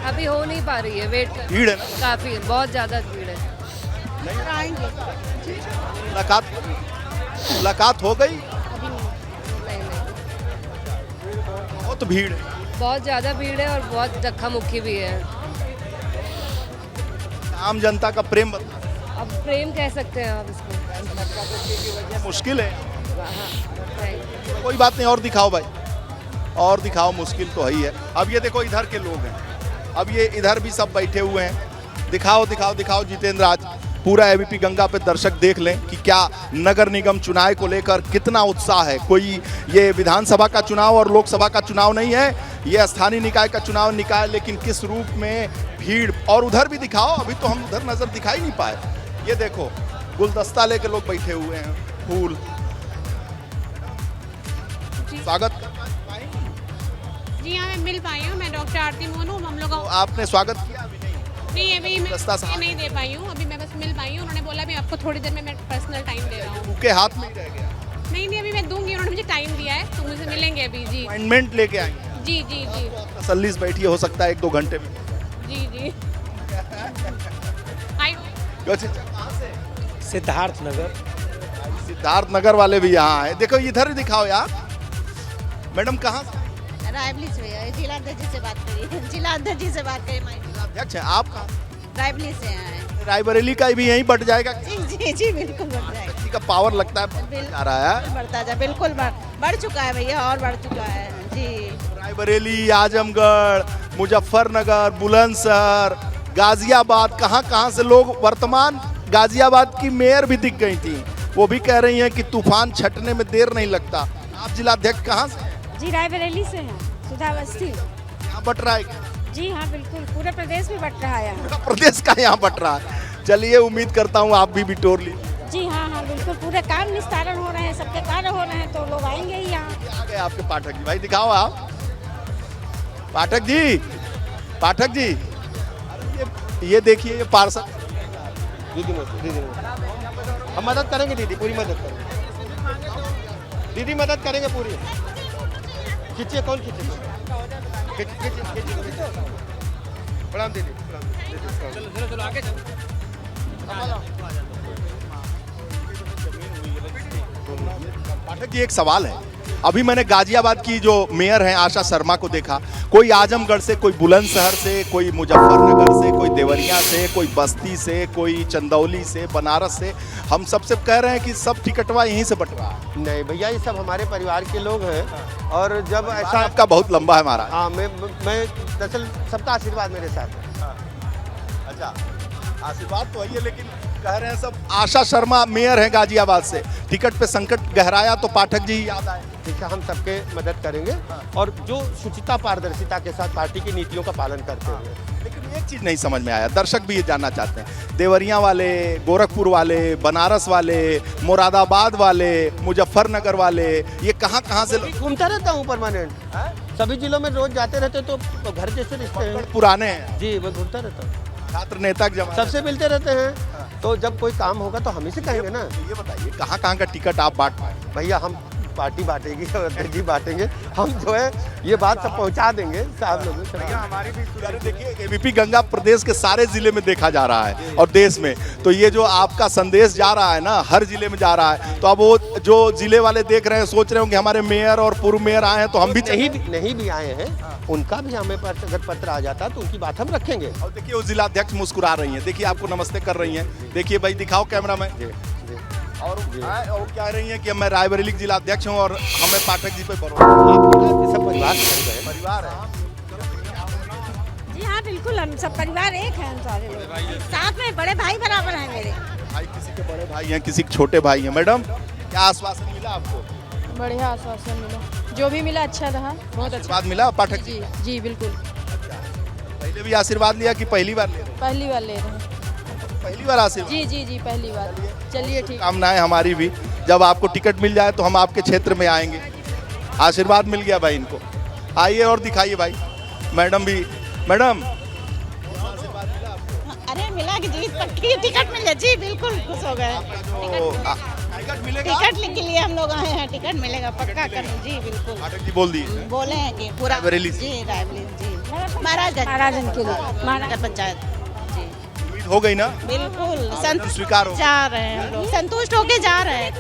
अभी हो नहीं पा रही है, वेट कर। भीड़ है ना? काफ़ी बहुत ज़्यादा भीड़ है। मुलाकात हो गई? नहीं बहुत भीड़ है। बहुत ज़्यादा भीड़ है और बहुत धक्का मुक्की भी है। आम जनता का प्रेम बता। अब प्रेम कह सकते हैं आप इसको। मुश्किल है। हाँ, कोई बात नहीं और दिखाओ भाई, और दिखाओ। मुश्किल तो है ही है। अब ये देखो इधर के लोग हैं, अब ये इधर भी सब बैठे हुए हैं। दिखाओ दिखाओ दिखाओ जितेंद्र। आज पूरा एबीपी गंगा पे दर्शक देख लें कि क्या नगर निगम चुनाव को लेकर कितना उत्साह है। कोई ये विधानसभा का चुनाव और लोकसभा का चुनाव नहीं है, ये स्थानीय निकाय का चुनाव निकाय, लेकिन किस रूप में भीड़। और उधर भी दिखाओ, अभी तो हम उधर नजर दिखाई नहीं पाए। ये देखो गुलदस्ता लेके लोग बैठे हुए हैं, फूल। स्वागत जी हाँ मैं मिल पाई हूँ, मैं डॉक्टर आरती मोनू। हम लोग आपने स्वागत किया? नहीं अभी मैं रास्ता साफ नहीं दे पाई हूँ, अभी मैं बस मिल पाई हूँ। उन्होंने बोला भी आपको थोड़ी देर में मैं पर्सनल टाइम दे रहा हूँ। उनके हाथ में ही रह गया। नहीं अभी मैं दूंगी, उन्होंने मुझे टाइम दिया है तो मुझे मिलेंगे अभी। जी अपॉइंटमेंट लेके आएंगे? जी जी जी तसल्ली से बैठिए, हो सकता है 1-2 घंटे में। जी जी सिद्धार्थ नगर। सिद्धार्थ नगर वाले भी यहाँ आए। देखो इधर ही दिखाओ यार। मैडम कहाँ से? रायबली से जिलाध्यक्ष जी से बात करिए, जिलाध्यक्ष जी से बात करिए। अध्यक्ष है आप? कहाँ? रायबली से आए। रायबरेली का भी यहीं बढ़ जाएगा? जी जी बिल्कुल बढ़ जाएगा। किसी का पावर लगता है आ रहा है। बढ़ता जा बिल्कुल बढ़ चुका है भैया, और बढ़ चुका है जी। रायबरेली, आजमगढ़, मुजफ्फरनगर, बुलंदशहर, गाजियाबाद, कहाँ से लोग। वर्तमान गाजियाबाद की मेयर भी दिख गई थी, वो भी कह रही हैं कि तूफान छटने में देर नहीं लगता। आप जिलाध्यक्ष कहाँ से? जी रायबरेली से हैं, सुधावस्थी। यहाँ बट रहा है? जी हाँ बिल्कुल, पूरे प्रदेश में बट रहा है। पूरा प्रदेश का यहाँ बट रहा है। चलिए उम्मीद करता हूँ आप भी बिटोर लीजिए। जी हाँ बिल्कुल, पूरे काम निस्तारण हो रहे हैं, सबके कार्य हो रहे हैं, तो लोग आएंगे ही यहाँ। आ गए आपके पाठक जी। भाई दिखाओ आप। पाठक जी, पाठक जी, ये देखिए ये पार्सल। दीदी हम मदद करेंगे, दीदी पूरी मदद करेंगे, दीदी मदद करेंगे पूरी। खींचिए, कौन खींचे? प्रणाम दीदी, चलो आगे पाठक जी एक सवाल है। अभी मैंने गाजियाबाद की जो मेयर हैं आशा शर्मा को देखा, कोई आजमगढ़ से, कोई बुलंदशहर से, कोई मुजफ्फरनगर से, कोई देवरिया से, कोई बस्ती से, कोई चंदौली से, बनारस से, हम सबसे कह रहे हैं कि सब टिकटवा यहीं से बंटवा। नहीं भैया, ये सब हमारे परिवार के लोग हैं, और जब ऐसा आपका बहुत लंबा है महाराज। हाँ मैं दरअसल सबका आशीर्वाद मेरे साथ है। अच्छा आशीर्वाद तो है, लेकिन कह रहे हैं सब आशा शर्मा मेयर है गाजियाबाद से, टिकट पे संकट गहराया तो पाठक जी याद आए। ठीक है, हम सबके मदद करेंगे, और जो शुचिता पारदर्शिता के साथ पार्टी की नीतियों का पालन करते हुए। लेकिन एक चीज नहीं समझ में आया, दर्शक भी ये जानना चाहते हैं, देवरिया वाले, गोरखपुर वाले, बनारस वाले, मुरादाबाद वाले, मुजफ्फरनगर वाले, ये कहाँ से घूमता रहता हूँ परमानेंट, सभी जिलों में रोज जाते रहते, तो घर जैसे रिश्ते हैं। पुराने हैं जी, मैं घूमता रहता हूँ, छात्र नेता सबसे मिलते रहते हैं, तो जब कोई काम होगा तो हम ही से कहेंगे ना। ये बताइए कहाँ का टिकट आप बांट पाए? भैया हम पार्टी बांटेगी और अध्यक्ष जी बांटेंगे। हम जो है ये बात सब पहुंचा देंगे साहब लोगों तक। हमारी भी देखिए एबीपी गंगा प्रदेश के सारे जिले में देखा जा रहा है और देश में, तो ये जो आपका संदेश जा रहा है ना हर जिले में जा रहा है, तो अब वो जो जिले वाले देख रहे हैं सोच रहे होंगे हमारे मेयर और पूर्व मेयर आए हैं तो हम भी नहीं भी आए हैं, उनका भी हमें पास अगर पत्र आ जाता तो उनकी बात हम रखेंगे। और देखिए वो जिलाध्यक्ष मुस्कुरा रही हैं, देखिए आपको नमस्ते कर रही हैं, देखिए भाई दिखाओ कैमरा में। और वो कह रही हैं कि मैं रायबरेली जिलाध्यक्ष हूं और हमें पाठक जी पे भरोसा। आप सब परिवार परिवार है। जी हाँ बिल्कुल, हम सब परिवार एक हैं, हम सारे लोग साथ में बड़े भाई बराबर हैं मेरे भाई। किसी के बड़े भाई हैं, किसी के छोटे भाई हैं। मैडम क्या आश्वासन मिला आपको? बढ़िया आश्वासन मिला, जो भी मिला अच्छा रहा, बहुत अच्छा आशीर्वाद मिला पाठक जी? जी बिल्कुल। पहले भी आशीर्वाद लिया कि पहली बार ले रहे हैं? पहली बार ले रहे हैं। पहली बार आशीर्वाद? जी जी जी पहली बार। चलिए ठीक। कामनाएं हमारी भी, जब आपको टिकट मिल जाए तो हम आपके क्षेत्र में आएंगे। आशीर्वाद मिल गया भाई इनको, आइए और दिखाइए भाई। मैडम भी, मैडम अरे मिला कि जी पक्की टिकट मिल गया जी, बिल्कुल खुश हो गए। टिकट मिलेगा? टिकट के लिए हम लोग आए हैं, टिकट मिलेगा पक्का कर जी बिल्कुल। पाठक जी बोल दिए, बोले हैं कि पूरा रायबरेली जी रायबरेली जी महाराजगंज के लिए महाराज पंचायत जी। उम्मीद हो गई ना? बिल्कुल स्वीकार हो जा रहे हैं हम लोग, संतुष्ट होके जा रहे हैं,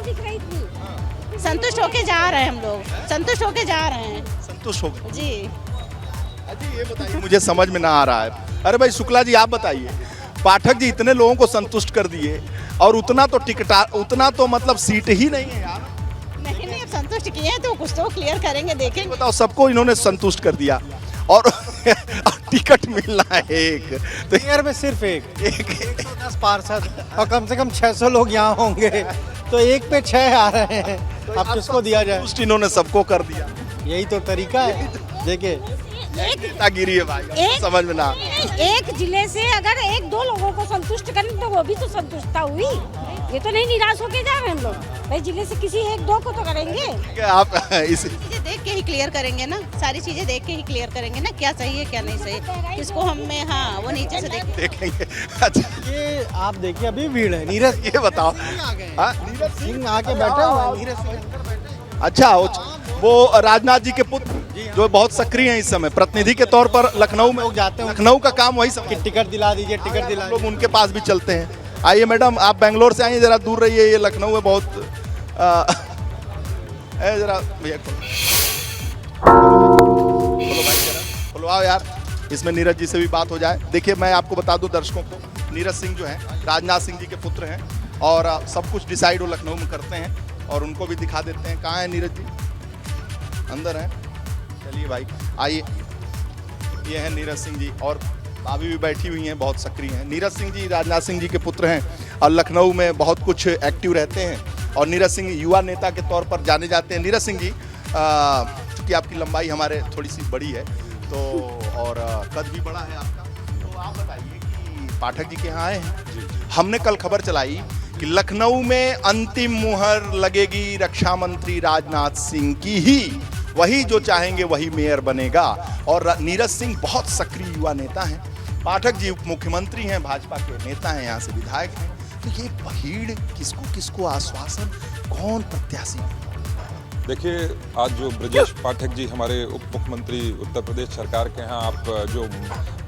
संतुष्ट होके जा रहे हैं हम लोग, संतुष्ट होके जा रहे हैं, संतुष्ट हो गए जी। अजी ये बताइए, मुझे समझ में ना आ रहा है। अरे भाई शुक्ला जी आप बताइए, पाठक जी इतने लोगों को संतुष्ट कर दिए और उतना तो मतलब सीट ही नहीं है यार। नहीं अब संतुष्ट किए हैं तो कुछ तो क्लियर करेंगे, देखेंगे। बताओ, सबको इन्होंने संतुष्ट कर दिया और टिकट मिलना है एक, तो मेयर में सिर्फ एक 110 पार्षद और कम से कम 600 लोग यहाँ होंगे, तो एक पे 6 आ रहे हैं। अब किसको दिया जाए? संतुष्ट इन्होंने सबको कर दिया। यही तो तरीका है। देखिए नेतागिरी है भाई, समझ में ना। एक जिले से अगर एक दो लोगों को संतुष्ट करें तो वो भी तो संतुष्टता हुई। ये तो नहीं निराश होके जा रहे हैं हम लोग, भाई जिले से किसी एक दो को तो करेंगे। आप इस चीजें देख के ही क्लियर करेंगे ना, सारी चीजें देख के ही क्लियर करेंगे ना, क्या सही है क्या नहीं सही, किसको हमें हाँ वो नीचे से देखेंगे। अच्छा ये आप देखिए अभी भीड़ है। नीरज ये बताओ, नीरज सिंह आके बैठे हुए हैं। नीरज सिंह अच्छा वो राजनाथ जी के पुत्र जो बहुत सक्रिय हैं इस समय, प्रतिनिधि के तौर पर लखनऊ में लोग जाते हैं, लखनऊ का काम वही सब। टिकट दिला दीजिए, टिकट दिला। लोग उनके पास भी चलते हैं। आइए मैडम, आप बेंगलोर से आइए, जरा दूर रहिए, ये लखनऊ है बहुत। जरा भैया खोलो भाई, जरा खुलवाओ यार, इसमें नीरज जी से भी बात हो जाए। देखिए मैं आपको बता दूं दर्शकों को, नीरज सिंह जो है राजनाथ सिंह जी के पुत्र हैं और सब कुछ डिसाइड वो लखनऊ में करते हैं, और उनको भी दिखा देते हैं। कहाँ है नीरज जी? अंदर है। चलिए भाई आइए, ये है नीरज सिंह जी और भाभी भी बैठी हुई हैं, बहुत सक्रिय हैं। नीरज सिंह जी राजनाथ सिंह जी के पुत्र हैं और लखनऊ में बहुत कुछ एक्टिव रहते हैं और नीरज सिंह युवा नेता के तौर पर जाने जाते हैं। नीरज सिंह जी चूँकि आपकी लंबाई हमारे थोड़ी सी बड़ी है तो और कद भी बड़ा है आपका, तो आप बताइए कि पाठक जी के यहाँ आए हैं। हमने कल खबर चलाई कि लखनऊ में अंतिम मुहर लगेगी रक्षा मंत्री राजनाथ सिंह की ही, वही जो चाहेंगे वही मेयर बनेगा। और नीरज सिंह बहुत सक्रिय युवा नेता हैं, पाठक जी उप मुख्यमंत्री हैं, भाजपा के नेता हैं, यहाँ से विधायक हैं। तो ये भीड़ किसको किसको आश्वासन, कौन प्रत्याशी? देखिए आज जो ब्रजेश पाठक जी हमारे उप मुख्यमंत्री उत्तर प्रदेश सरकार के हैं, आप जो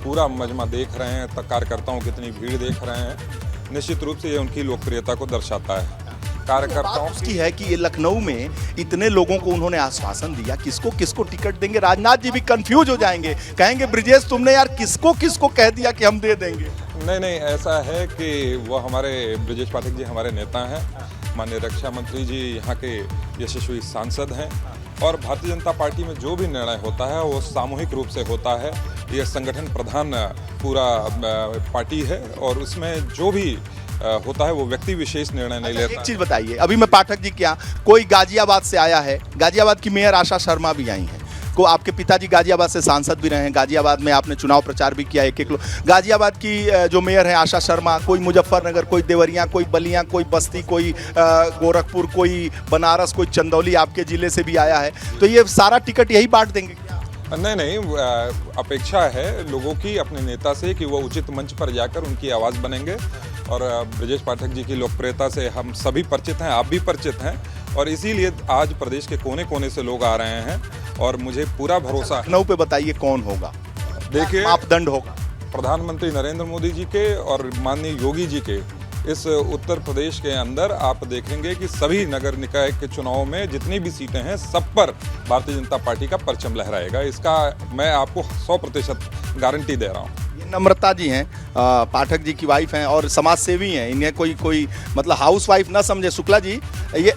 पूरा मजमा देख रहे हैं, कार्यकर्ताओं की कितनी भीड़ देख रहे हैं, निश्चित रूप से ये उनकी लोकप्रियता को दर्शाता है। कार्यकर्ताओं की है कि ये लखनऊ में इतने लोगों को उन्होंने आश्वासन दिया, किसको किसको टिकट देंगे। राजनाथ जी भी कंफ्यूज हो जाएंगे, कहेंगे ब्रिजेश तुमने यार किसको किसको कह दिया कि हम दे देंगे। नहीं, ऐसा है कि वो हमारे ब्रजेश पाठक जी हमारे नेता हैं, माननीय रक्षा मंत्री जी यहाँ के यशस्वी सांसद हैं, और भारतीय जनता पार्टी में जो भी निर्णय होता है वो सामूहिक रूप से होता है। ये संगठन प्रधान पूरा पार्टी है और उसमें जो भी होता है वो व्यक्ति विशेष निर्णय नहीं लेता। एक चीज बताइए, अभी मैं पाठक जी क्या, कोई गाजियाबाद से आया है, गाजियाबाद की मेयर आशा शर्मा भी आई हैं, को आपके पिताजी गाजियाबाद से सांसद भी रहे हैं, गाजियाबाद में आपने चुनाव प्रचार भी किया एक लोग। गाजियाबाद की जो मेयर है आशा शर्मा, कोई मुजफ्फरनगर, कोई देवरिया, कोई बलिया, कोई बस्ती, कोई गोरखपुर, कोई बनारस, कोई चंदौली आपके जिले से भी आया है, तो ये सारा टिकट यही बांट देंगे? नहीं, अपेक्षा है लोगों की अपने नेता से कि वो उचित मंच पर जाकर उनकी आवाज़ बनेंगे। और ब्रजेश पाठक जी की लोकप्रियता से हम सभी परिचित हैं, आप भी परिचित हैं, और इसीलिए आज प्रदेश के कोने कोने से लोग आ रहे हैं और मुझे पूरा भरोसा है। लखनऊ पे बताइए कौन होगा, देखिए मापदंड होगा। प्रधानमंत्री नरेंद्र मोदी जी के और माननीय योगी जी के इस उत्तर प्रदेश के अंदर आप देखेंगे कि सभी नगर निकाय के चुनाव में जितनी भी सीटें हैं सब पर भारतीय जनता पार्टी का परचम लहराएगा। इसका मैं आपको 100% गारंटी दे रहा हूँ। ये नम्रता जी हैं, पाठक जी की वाइफ हैं और समाज सेवी हैं। इन्हें कोई मतलब हाउस वाइफ ना समझे शुक्ला जी, ये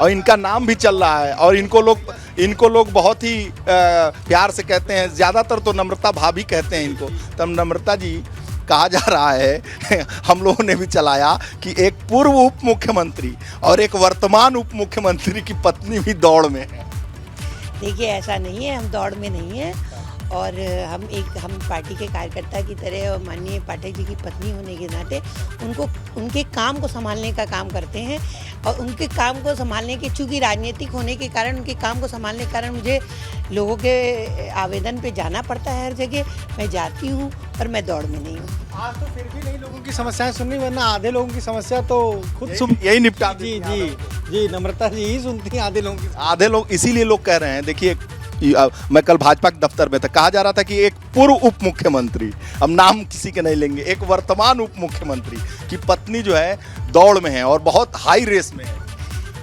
और इनका नाम भी चल रहा है और इनको लोग बहुत ही प्यार से कहते हैं, ज़्यादातर तो नम्रता भाभी कहते हैं इनको। तब नम्रता जी कहा जा रहा है हम लोगों ने भी चलाया कि एक पूर्व उप मुख्यमंत्री और एक वर्तमान उप मुख्यमंत्री की पत्नी भी दौड़ में है। देखिए ऐसा नहीं है, हम दौड़ में नहीं है और हम पार्टी के कार्यकर्ता की तरह और माननीय पाठक जी की पत्नी होने के नाते उनके काम को संभालने का काम करते हैं और उनके काम को संभालने के, चूँकि राजनीतिक होने के कारण उनके काम को संभालने के कारण मुझे लोगों के आवेदन पे जाना पड़ता है हर जगह। मैं जाती हूँ पर मैं दौड़ में नहीं हूँ। आज तो फिर भी नहीं लोगों की समस्याएं सुननी, वरना आधे लोगों की समस्या तो खुद यही निपटा। जी नम्रता जी ही सुनती हैं आधे लोग। इसीलिए लोग कह रहे हैं, देखिए मैं कल भाजपा के दफ्तर में था, कहा जा रहा था कि एक पूर्व उप मुख्यमंत्री, अब नाम किसी के नहीं लेंगे, एक वर्तमान उप मुख्यमंत्री की पत्नी जो है दौड़ में है और बहुत हाई रेस में है।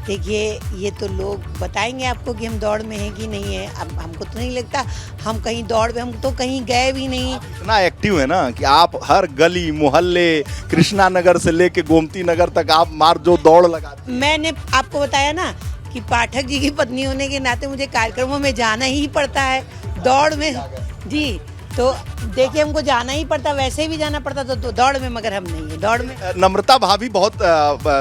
देखिए ये तो लोग बताएंगे आपको कि हम दौड़ में हैं कि नहीं है। अब हमको तो नहीं लगता हम कहीं दौड़ में, हम तो कहीं गए भी नहीं। इतना एक्टिव है ना कि आप हर गली मोहल्ले, कृष्णा नगर से लेके गोमती नगर तक आप मार जो दौड़ लगाते। मैंने आपको बताया ना कि पाठक जी की पत्नी होने के नाते मुझे कार्यक्रमों में जाना ही पड़ता है, दौड़ में जी। तो देखिए हमको जाना ही पड़ता, वैसे भी जाना पड़ता तो दौड़ में, मगर हम नहीं है दौड़ में। नम्रता भाभी बहुत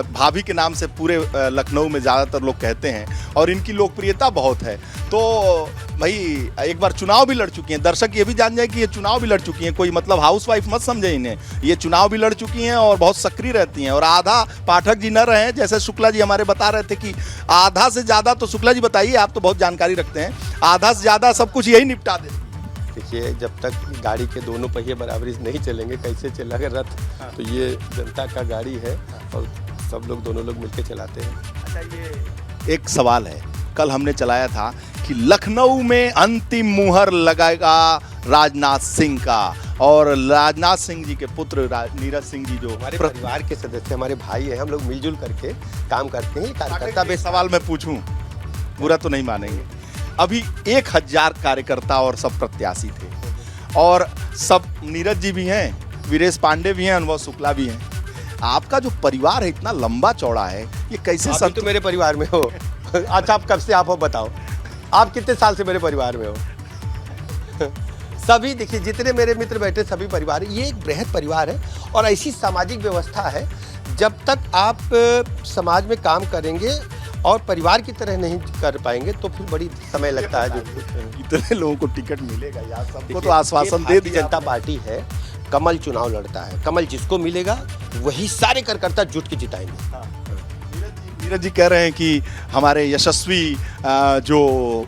भाभी के नाम से पूरे लखनऊ में ज़्यादातर लोग कहते हैं और इनकी लोकप्रियता बहुत है। तो भाई एक बार चुनाव भी लड़ चुकी हैं, दर्शक ये भी जान जाए कि ये चुनाव भी लड़ चुकी हैं, कोई मतलब हाउसवाइफ मत समझे इन्हें, ये चुनाव भी लड़ चुकी हैं और बहुत सक्रिय रहती हैं। और आधा पाठक जी न रहे, जैसे शुक्ला जी हमारे बता रहे थे कि आधा से ज़्यादा, तो शुक्ला जी बताइए, आप तो बहुत जानकारी रखते हैं, आधा से ज़्यादा सब कुछ यही निपटा देते। देखिए जब तक गाड़ी के दोनों पहिए बराबरी से नहीं चलेंगे, कैसे चलेगा रथ? तो ये जनता का गाड़ी है और सब लोग, दोनों लोग मिलकर चलाते हैं। अच्छा, ये एक सवाल है, कल हमने चलाया था कि लखनऊ में अंतिम मुहर लगाएगा राजनाथ सिंह का, और राजनाथ सिंह जी के पुत्र नीरज सिंह जी जो हमारे परिवार के सदस्य, हमारे भाई हैं, हम लोग मिलजुल करके काम करते हैं। कार्यकर्ता बे सवाल मैं पूछूं, बुरा तो नहीं मानेंगे, अभी 1000 कार्यकर्ता और सब प्रत्याशी थे और सब, नीरज जी भी हैं, वीरेश पांडे भी हैं, अनुभव शुक्ला भी हैं। आपका जो परिवार है इतना लंबा चौड़ा है, ये कैसे सब तो मेरे परिवार में हो? अच्छा आप कब से आप हो बताओ, आप कितने साल से मेरे परिवार में हो? सभी देखिए जितने मेरे मित्र बैठे सभी परिवार, ये एक बृहद परिवार है और ऐसी सामाजिक व्यवस्था है, जब तक आप समाज में काम करेंगे और परिवार की तरह नहीं कर पाएंगे तो फिर बड़ी समय लगता है। जो इतने लोगों को टिकट मिलेगा यार, सबको तो आश्वासन दे दिया। जनता पार्टी है, कमल चुनाव लड़ता है, कमल जिसको मिलेगा वही सारे कार्यकर्ता जुट के जिताएंगे। नीरज जी कह रहे हैं कि हमारे यशस्वी जो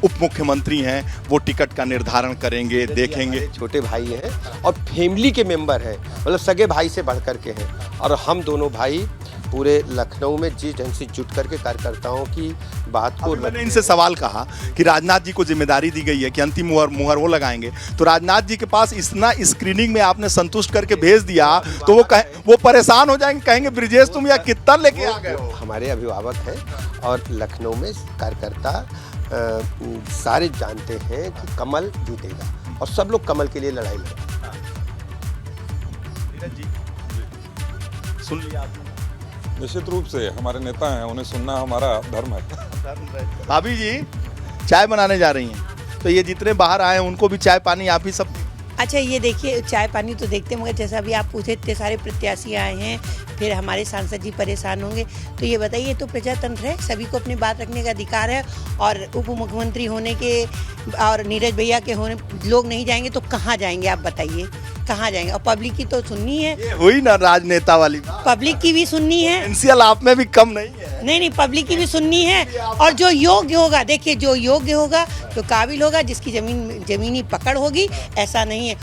उप मुख्यमंत्री हैं वो टिकट का निर्धारण करेंगे, देखेंगे। छोटे भाई हैं और फैमिली के मेंबर हैं, मतलब सगे भाई से बढ़ करके हैं, और हम दोनों भाई पूरे लखनऊ में जिस ढंग से जुट करके कार्यकर्ताओं की बात को, मैंने इनसे सवाल कहा कि राजनाथ जी को जिम्मेदारी दी गई है कि अंतिम मुहर वो लगाएंगे, तो राजनाथ जी के पास इतना स्क्रीनिंग में आपने संतुष्ट करके भेज दिया तो वो परेशान हो जाएंगे, कहेंगे ब्रिजेश तुम यहाँ कितना लेके आ गए हो। हमारे अभिभावक हैं और लखनऊ में कार्यकर्ता सारे जानते हैं कि कमल जीतेगा और सब लोग कमल के लिए लड़ाई लड़ेंगे। सुन लिया आपने? निश्चित रूप से हमारे नेता हैं, उन्हें सुनना हमारा धर्म है। भाभी जी चाय बनाने जा रही हैं, तो ये जितने बाहर आए हैं उनको भी चाय पानी आप ही सब? अच्छा ये देखिए चाय पानी तो देखते, मगर जैसा अभी आप पूछे इतने सारे प्रत्याशी आए हैं, फिर हमारे सांसद जी परेशान होंगे, तो ये बताइए, तो प्रजातंत्र है, सभी को अपनी बात रखने का अधिकार है, और उप मुख्यमंत्री होने के और नीरज भैया के होने लोग नहीं जाएंगे तो कहाँ जाएंगे आप बताइए, कहाँ जाएंगे? और पब्लिक की तो सुननी है, हुई ना राजनेता वाली, पब्लिक की भी सुननी है, पोटेंशियल आप में भी कम नहीं है। नहीं नहीं, पब्लिक की भी सुननी है। और जो योग्य होगा, देखिए जो योग्य होगा, जो काबिल होगा, जिसकी जमीनी पकड़ होगी, ऐसा नहीं है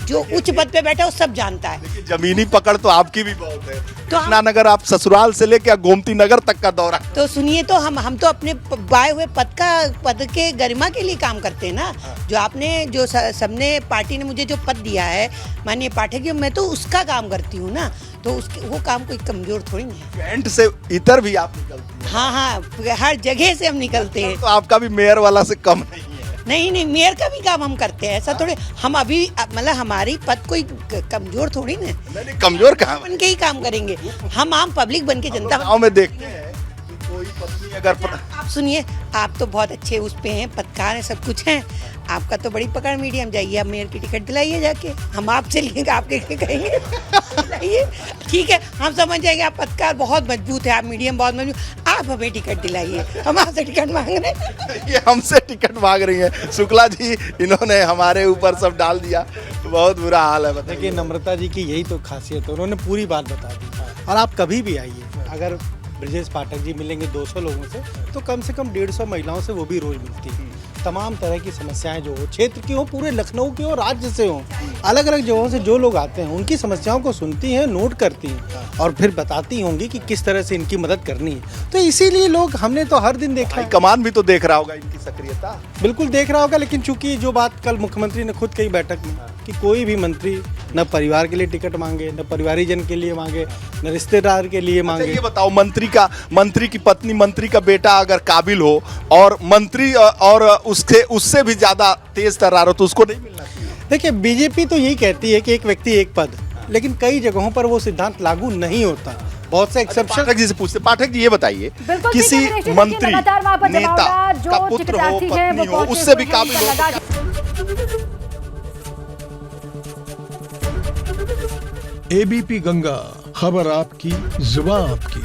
जो उच्च पद पे बैठा वो सब जानता है। जमीनी पकड़ तो आपकी भी बहुत है। कृष्णानगर आप ससुराल से लेकर गोमती नगर तक का दौरा। तो सुनिए, तो हम तो अपने पाए हुए पद के गरिमा के लिए काम करते हैं ना। जो आपने जो सबने पार्टी ने मुझे जो पद दिया है माननीय पाठक जी, मैं तो उसका काम करती हूँ ना, तो उसके वो काम कोई कमजोर थोड़ी नहीं है। कैंट से इतर भी आप निकलती हैं। हाँ हाँ, हर जगह से हम निकलते हैं। तो आपका भी मेयर वाला से कम नहीं है। नहीं नहीं, मेयर का भी काम हम करते हैं, ऐसा थोड़े हम अभी मतलब हमारी पद कोई कमजोर थोड़ी ना। नहीं, कमजोर कहाँ बन के ही काम करेंगे हम, आम पब्लिक बन के, जनता गाँव में देखते हैं कि कोई पत्नी अगर आप सुनिए, आप तो बहुत अच्छे उस पे हैं, पत्रकार हैं, सब कुछ हैं, आपका तो बड़ी पकड़ मीडियम। जाइए आप मेयर की टिकट दिलाइए जाके, हम आपसे लेंगे, आपके कहेंगे दिलाइए, ठीक है, हम समझ जाएंगे आप पत्रकार बहुत मजबूत है, आप मीडियम बहुत मजबूत, आप हमें टिकट दिलाइए, हम आपसे टिकट मांग रहे हैं। ये हमसे टिकट मांग रही है शुक्ला जी, इन्होंने हमारे ऊपर सब डाल दिया, बहुत बुरा हाल है। देखिए नम्रता जी की यही तो खासियत है, उन्होंने पूरी बात बता दी। और आप कभी भी आइए, अगर ब्रजेश पाठक जी मिलेंगे 200 लोगों से, तो कम से कम 150 महिलाओं से वो भी रोज मिलती हैं। तमाम तरह की समस्याएं जो हो, क्षेत्र की हो, पूरे लखनऊ की हो, राज्य से हो, अलग अलग जगहों से जो लोग आते हैं उनकी समस्याओं को सुनती हैं, नोट करती हैं और फिर बताती होंगी कि किस तरह से इनकी मदद करनी है। तो इसीलिए लोग, हमने तो हर दिन देखा है, कमान भी तो देख रहा होगा इनकी सक्रियता। बिल्कुल देख रहा होगा, लेकिन चूंकि जो बात कल मुख्यमंत्री ने खुद कही बैठक में कि कोई भी मंत्री न परिवार के लिए टिकट मांगे, न परिवारीजन के लिए मांगे, न रिश्तेदार के लिए मांगे। ये बताओ, मंत्री की पत्नी, मंत्री का बेटा अगर काबिल हो और मंत्री और उससे भी ज्यादा तेज तर्रार हो, तो उसको नहीं मिलना चाहिए। देखिए बीजेपी तो यही कहती है कि एक व्यक्ति एक पद, लेकिन कई जगहों पर वो सिद्धांत लागू नहीं होता, बहुत से एक्सेप्शन। पाठक जी से पूछते, पाठक जी ये बताइए, किसी मंत्री नेता का पुत्र हो, पत्नी हो, उससे भी काबिल हो। एबीपी गंगा, खबर आपकी, जुबान आपकी।